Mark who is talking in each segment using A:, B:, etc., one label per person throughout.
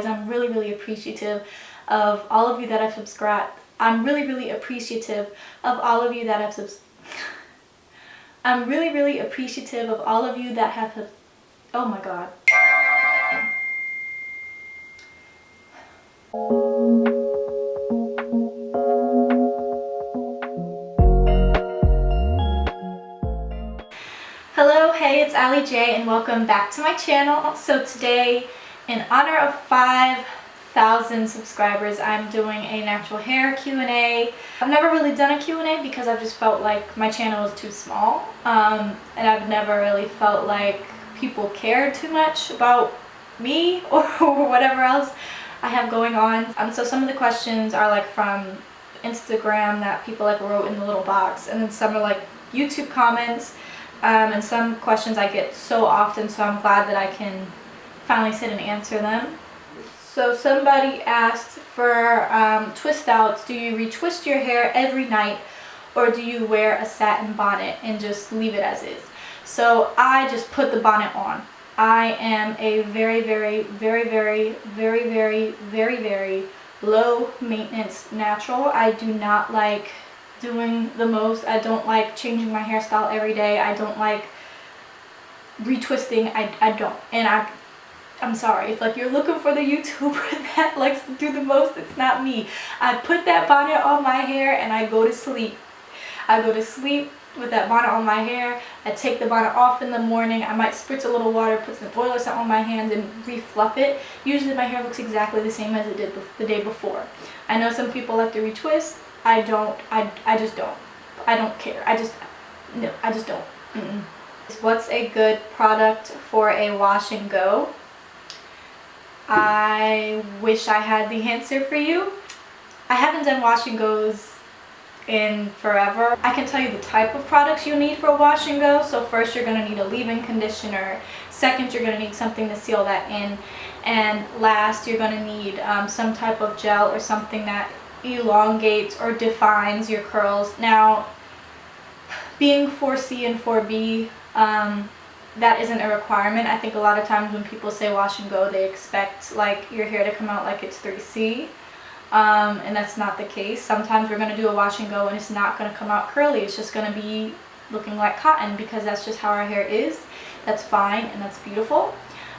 A: I'm really appreciative of all of you that have subscribed. I'm really appreciative of all of you that have I'm really appreciative of all of you that have oh my god. Hello, hey, it's Ali J and welcome back to my channel. So today, in honor of 5,000 subscribers, I'm doing a natural hair Q&A. I've never really done a Q&A because I've just felt like my channel is too small, and I've never really felt like people cared too much about me or whatever else I have going on. So some of the questions are like from Instagram that people like wrote in the little box, and then some are like YouTube comments. And some questions I get so often, so I'm glad that I can finally sit and answer them. So somebody asked for twist outs. Do you retwist your hair every night, or do you wear a satin bonnet and just leave it as is? So I just put the bonnet on. I am a very low maintenance natural. I do not like doing the most. I don't like changing my hairstyle every day. I don't like retwisting. I don't. And I'm sorry if like you're looking for the YouTuber that likes to do the most, it's not me. I put that bonnet on my hair and I go to sleep. I go to sleep with that bonnet on my hair. I take the bonnet off in the morning. I might spritz a little water, put some oil or something on my hands and refluff it. Usually my hair looks exactly the same as it did the day before. I know some people like to retwist. I don't. I just don't. I don't care. I just don't. What's a good product for a wash and go? I wish I had the answer for you. I haven't done wash and goes in forever. I can tell you the type of products you need for a wash and go. So first you're going to need a leave-in conditioner. Second, you're going to need something to seal that in. And last, you're going to need some type of gel or something that elongates or defines your curls. Now, being 4C and 4B, that isn't a requirement. I think a lot of times when people say wash and go, they expect like your hair to come out like it's 3C, and that's not the case. Sometimes we're going to do a wash and go and it's not going to come out curly. It's just going to be looking like cotton because that's just how our hair is. That's fine and that's beautiful.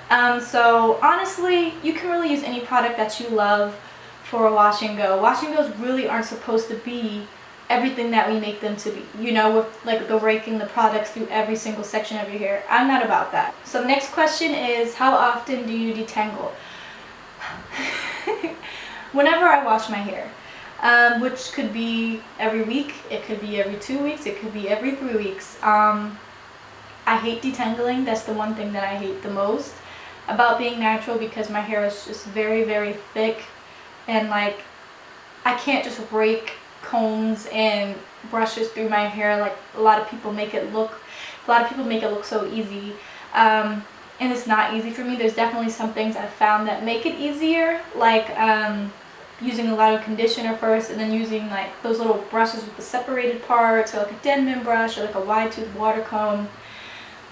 A: So honestly, you can really use any product that you love for a wash and go. Wash and goes really aren't supposed to be everything that we make them to be, you know, with like the raking the products through every single section of your hair. I'm not about that. So next question is, how often do you detangle? Whenever I wash my hair, which could be every week, it could be every 2 weeks, it could be every 3 weeks. I hate detangling. That's the one thing that I hate the most about being natural, because my hair is just very thick. And like, I can't just rake combs and brushes through my hair like a lot of people make it look. A lot of people make it look so easy, and it's not easy for me. There's definitely some things I've found that make it easier, like using a lot of conditioner first, and then using like those little brushes with the separated parts, or like a Denman brush, or like a wide tooth water comb.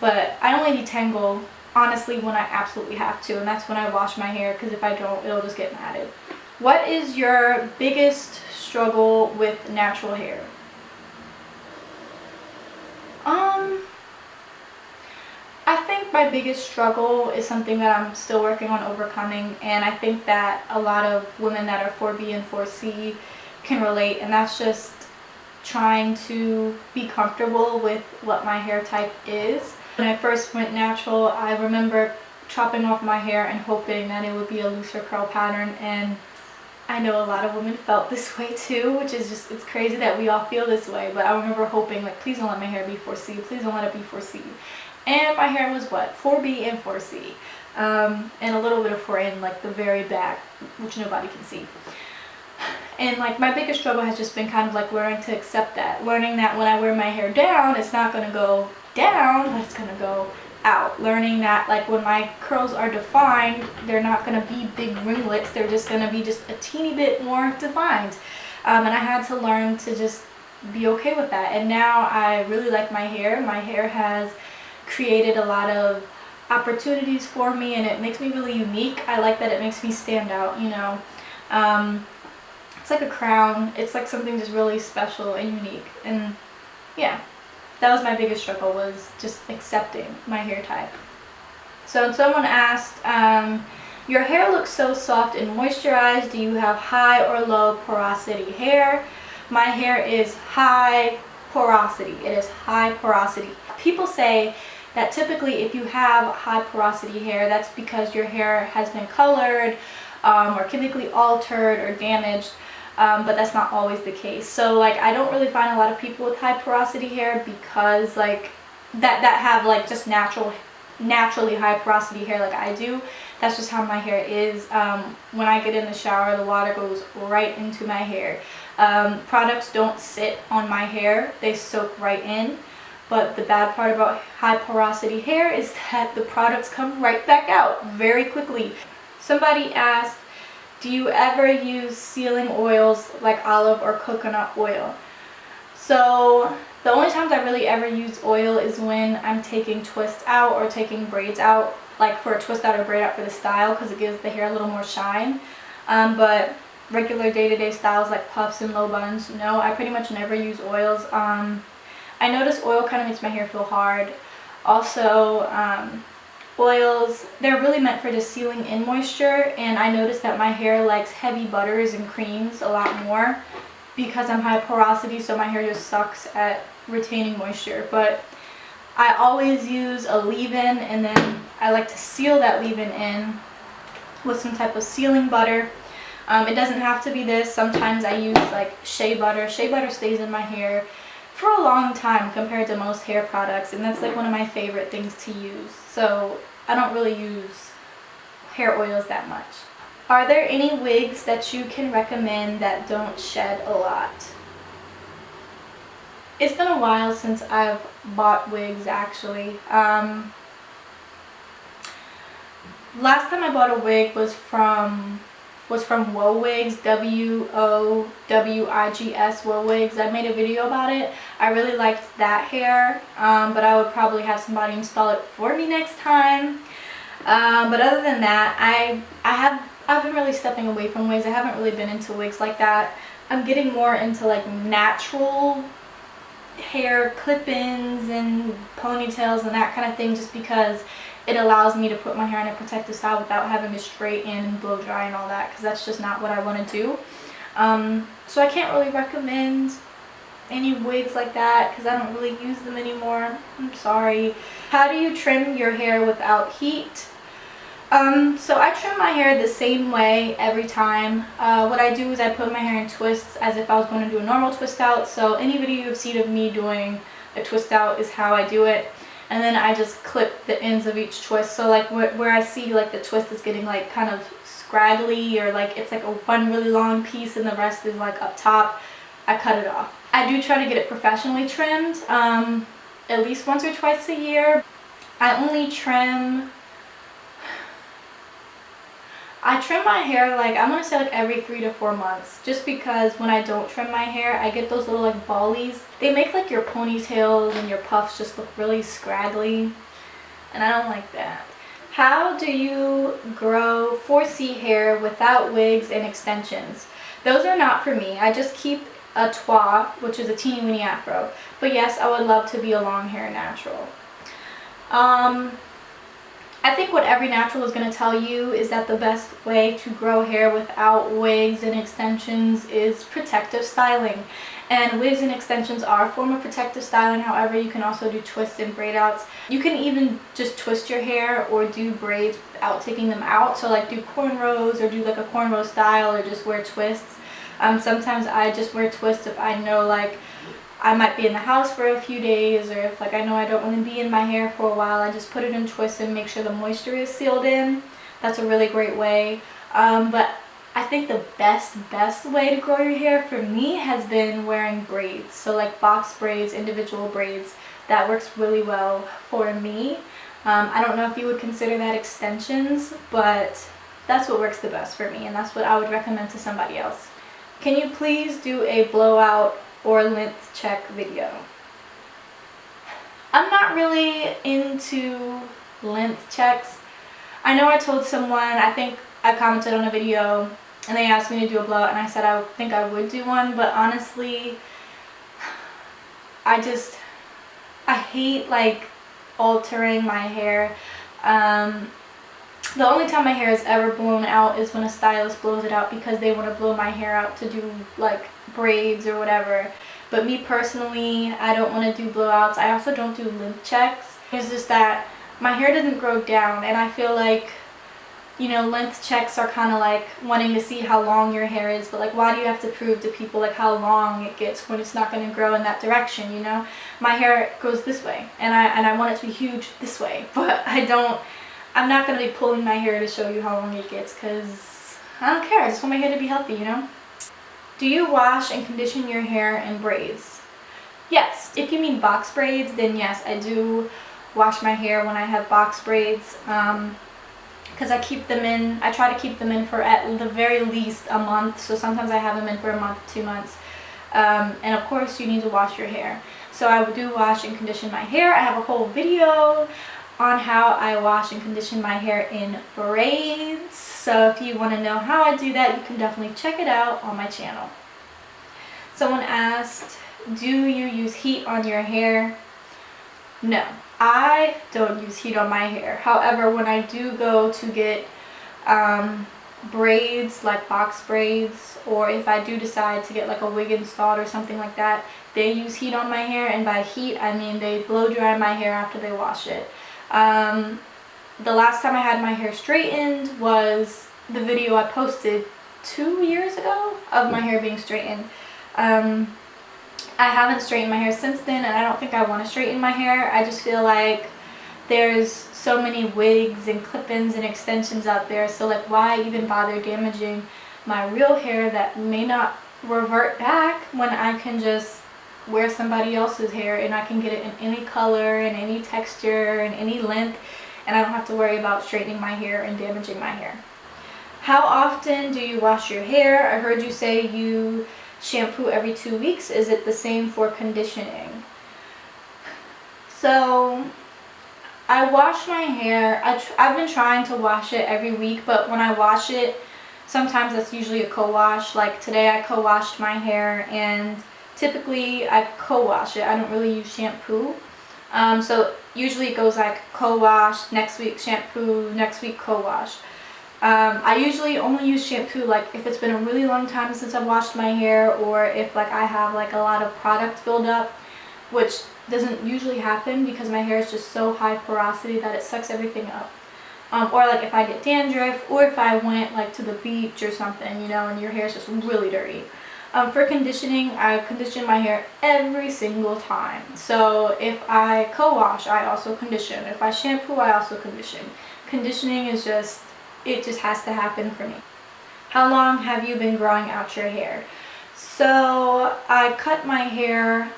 A: But I only detangle honestly when I absolutely have to, and that's when I wash my hair, because if I don't, it'll just get matted. What is your biggest struggle with natural hair? I think my biggest struggle is something that I'm still working on overcoming, and I think that a lot of women that are 4B and 4C can relate, and that's just trying to be comfortable with what my hair type is. When I first went natural, I remember chopping off my hair and hoping that it would be a looser curl pattern, and I know a lot of women felt this way too, which is just, it's crazy that we all feel this way. But I remember hoping like, please don't let my hair be 4C, please don't let it be 4C. And my hair was what, 4B and 4C, and a little bit of 4 in like the very back, which nobody can see. And like my biggest struggle has just been kind of like learning to accept that, learning that when I wear my hair down, it's not going to go down, but it's going to go out. Learning that like when my curls are defined, they're not going to be big ringlets, they're just going to be just a teeny bit more defined. And I had to learn to just be okay with that. And now I really like my hair. My hair has created a lot of opportunities for me, and it makes me really unique. I like that it makes me stand out, you know. It's like a crown. It's like something just really special and unique. And yeah, that was my biggest struggle, was just accepting my hair type. So someone asked, your hair looks so soft and moisturized. Do you have high or low porosity hair? My hair is high porosity. It is high porosity. People say that typically if you have high porosity hair, that's because your hair has been colored or chemically altered or damaged, but that's not always the case. So like, I don't really find a lot of people with high porosity hair because like that have like just naturally high porosity hair like I do. That's just how my hair is. When I get in the shower, the water goes right into my hair. Products don't sit on my hair, they soak right in. But the bad part about high porosity hair is that the products come right back out very quickly. Somebody asked, do you ever use sealing oils like olive or coconut oil? So the only times I really ever use oil is when I'm taking twists out or taking braids out, like for a twist out or braid out for the style, because it gives the hair a little more shine. But regular day-to-day styles like puffs and low buns, no, I pretty much never use oils. I notice oil kind of makes my hair feel hard. Also, oils, they're really meant for just sealing in moisture, and I notice that my hair likes heavy butters and creams a lot more because I'm high porosity, so my hair just sucks at retaining moisture. But I always use a leave-in, and then I like to seal that leave-in in with some type of sealing butter. It doesn't have to be this. Sometimes I use like shea butter. Shea butter stays in my hair for a long time compared to most hair products, and that's like one of my favorite things to use. So I don't really use hair oils that much. Are there any wigs that you can recommend that don't shed a lot? It's been a while since I've bought wigs actually. Last time I bought a wig was from Wigs, WOWIGS, Wigs. I made a video about it. I really liked that hair, but I would probably have somebody install it for me next time. But other than that, I've been really stepping away from wigs. I haven't really been into wigs like that. I'm getting more into like natural hair clip-ins and ponytails and that kind of thing, just because it allows me to put my hair in a protective style without having to straighten and blow dry and all that, because that's just not what I want to do. So I can't really recommend any wigs like that because I don't really use them anymore. I'm sorry. How do you trim your hair without heat? So I trim my hair the same way every time. What I do is I put my hair in twists as if I was going to do a normal twist out. So any video you've seen of me doing a twist out is how I do it. And then I just clip the ends of each twist. So like where I see like the twist is getting like kind of scraggly, or like it's like one really long piece and the rest is like up top, I cut it off. I do try to get it professionally trimmed at least once or twice a year. I trim my hair like, I'm gonna say like every 3 to 4 months, just because when I don't trim my hair, I get those little like ballies. They make like your ponytails and your puffs just look really scraggly, and I don't like that. How do you grow 4C hair without wigs and extensions? Those are not for me. I just keep a twa, which is a teeny weeny afro. But yes, I would love to be a long hair natural. I think what every natural is going to tell you is that the best way to grow hair without wigs and extensions is protective styling. And wigs and extensions are a form of protective styling. However, you can also do twists and braid outs. You can even just twist your hair or do braids without taking them out. So like do cornrows or do like a cornrow style, or just wear twists. Sometimes I just wear twists if I know like I might be in the house for a few days, or if like I know I don't want to be in my hair for a while, I just put it in twists and make sure the moisture is sealed in. That's a really great way. But I think the best way to grow your hair for me has been wearing braids. So like box braids, individual braids. That works really well for me. I don't know if you would consider that extensions, but that's what works the best for me, and that's what I would recommend to somebody else. Can you please do a blowout or lint check video? I'm not really into length checks. I know I told someone, I think I commented on a video and they asked me to do a blowout and I said I think I would do one, but honestly I hate like altering my hair. The only time my hair is ever blown out is when a stylist blows it out because they want to blow my hair out to do like braids or whatever. But me personally, I don't want to do blowouts. I also don't do lint checks. It's just that my hair doesn't grow down, and I feel like, you know, length checks are kind of like wanting to see how long your hair is, but like why do you have to prove to people like how long it gets when it's not going to grow in that direction, you know? My hair goes this way and I want it to be huge this way, but I'm not going to be pulling my hair to show you how long it gets because I don't care. I just want my hair to be healthy, you know? Do you wash and condition your hair in braids? Yes. If you mean box braids, then yes, I do wash my hair when I have box braids. Because I try to keep them in for at the very least a month. So sometimes I have them in for a month, 2 months. And of course you need to wash your hair. So I do wash and condition my hair. I have a whole video on how I wash and condition my hair in braids. So if you want to know how I do that, you can definitely check it out on my channel. Someone asked, do you use heat on your hair? No. I don't use heat on my hair. However, when I do go to get braids, like box braids, or if I do decide to get like a wig installed or something like that, they use heat on my hair, and by heat I mean they blow dry my hair after they wash it. The last time I had my hair straightened was the video I posted 2 years ago of my hair being straightened. I haven't straightened my hair since then, and I don't think I want to straighten my hair. I just feel like there's so many wigs and clip-ins and extensions out there, so like why even bother damaging my real hair that may not revert back when I can just wear somebody else's hair and I can get it in any color and any texture and any length, and I don't have to worry about straightening my hair and damaging my hair. How often do you wash your hair? I heard you say you shampoo every 2 weeks. Is it the same for conditioning? So I wash my hair. I've been trying to wash it every week, but when I wash it, sometimes that's usually a co-wash. Like today I co-washed my hair, and typically I co-wash it. I don't really use shampoo. So usually it goes like co-wash, next week shampoo, next week co-wash. I usually only use shampoo like if it's been a really long time since I've washed my hair, or if like I have like a lot of product buildup, which doesn't usually happen because my hair is just so high porosity that it sucks everything up. Or like if I get dandruff, or if I went like to the beach or something, you know, and your hair is just really dirty. For conditioning, I condition my hair every single time. So if I co-wash, I also condition. If I shampoo, I also condition. Conditioning is just, it just has to happen for me. How long have you been growing out your hair? So I cut my hair,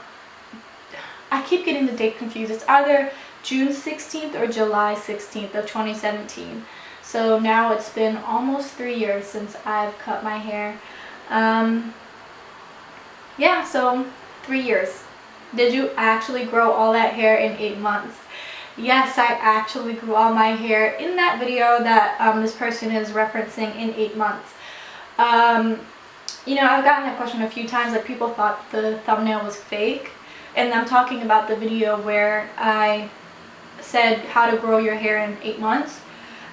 A: I keep getting the date confused. It's either June 16th or July 16th of 2017. So now it's been almost 3 years since I've cut my hair. Yeah, so 3 years. Did you actually grow all that hair in 8 months? Yes, I actually grew all my hair in that video that this person is referencing in 8 months. You know, I've gotten that question a few times, like people thought the thumbnail was fake. And I'm talking about the video where I said how to grow your hair in 8 months.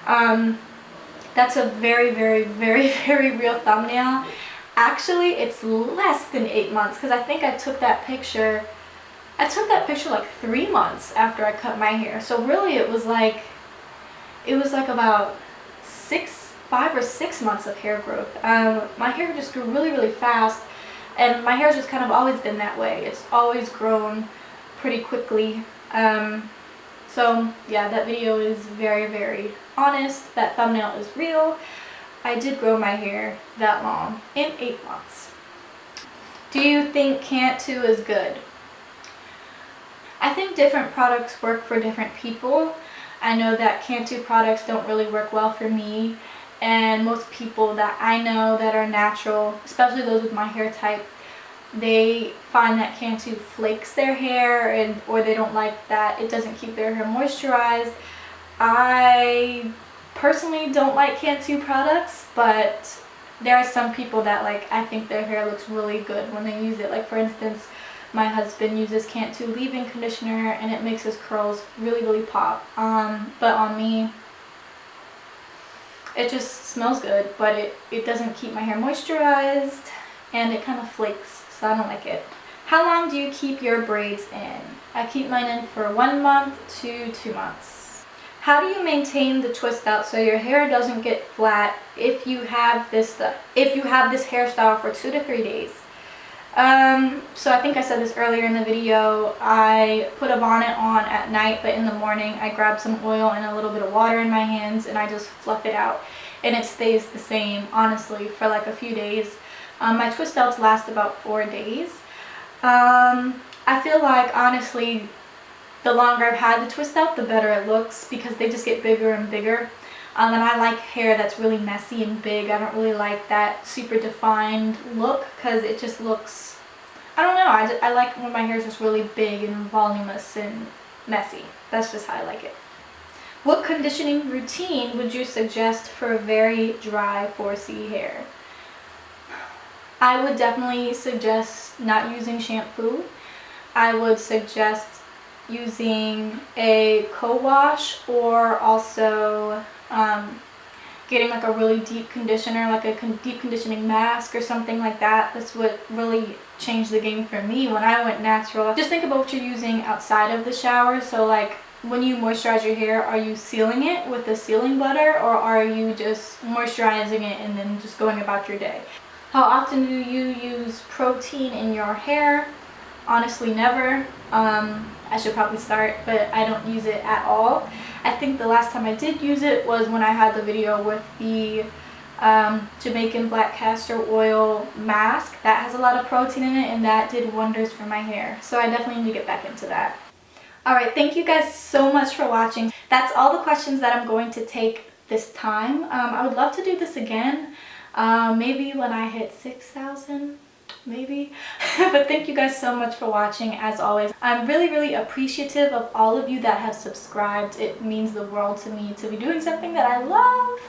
A: That's a very, very, very, very real thumbnail. Actually, it's less than 8 months because I think I took that picture like 3 months after I cut my hair. So really it was like about 5 or 6 months of hair growth. My hair just grew really, really fast, and my hair's just kind of always been that way. It's always grown pretty quickly. So yeah, that video is very, very honest. That thumbnail is real. I did grow my hair that long in 8 months. Do you think Cantu is good? I think different products work for different people. I know that Cantu products don't really work well for me, and most people that I know that are natural, especially those with my hair type, they find that Cantu flakes their hair, or they don't like that it doesn't keep their hair moisturized. I personally don't like Cantu products, but there are some people that like, I think their hair looks really good when they use it. Like for instance, my husband uses Cantu leave-in conditioner and it makes his curls really pop. But on me, it just smells good, but it doesn't keep my hair moisturized and it kind of flakes, so I don't like it. How long do you keep your braids in? I keep mine in for 1 month to 2 months. How do you maintain the twist out so your hair doesn't get flat if you have this hairstyle for 2 to 3 days? So I think I said this earlier in the video. I put a bonnet on at night, but in the morning I grab some oil and a little bit of water in my hands and I just fluff it out, and it stays the same honestly for like a few days. My twist outs last about 4 days. I feel like honestly the longer I've had the twist out, the better it looks, because they just get bigger and bigger. And I like hair that's really messy and big. I don't really like that super defined look because it just looks, I don't know, I like when my hair is just really big and voluminous and messy. That's just how I like it. What conditioning routine would you suggest for very dry 4C hair? I would definitely suggest not using shampoo. I would suggest using a co-wash, or also getting like a really deep conditioner, like a deep conditioning mask or something like that. That's what really changed the game for me when I went natural. Just think about what you're using outside of the shower. So like when you moisturize your hair, are you sealing it with a sealing butter, or are you just moisturizing it and then just going about your day? How often do you use protein in your hair? Honestly, never. I should probably start, but I don't use it at all. I think the last time I did use it was when I had the video with the Jamaican black castor oil mask. That has a lot of protein in it and that did wonders for my hair. So I definitely need to get back into that. Alright, thank you guys so much for watching. That's all the questions that I'm going to take this time. I would love to do this again. Maybe when I hit 6,000. Maybe. But thank you guys so much for watching. As always, I'm really appreciative of all of you that have subscribed. It means the world to me to be doing something that I love.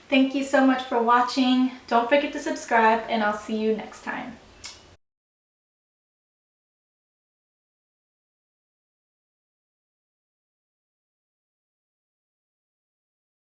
A: Thank you so much for watching. Don't forget to subscribe, and I'll see you next time.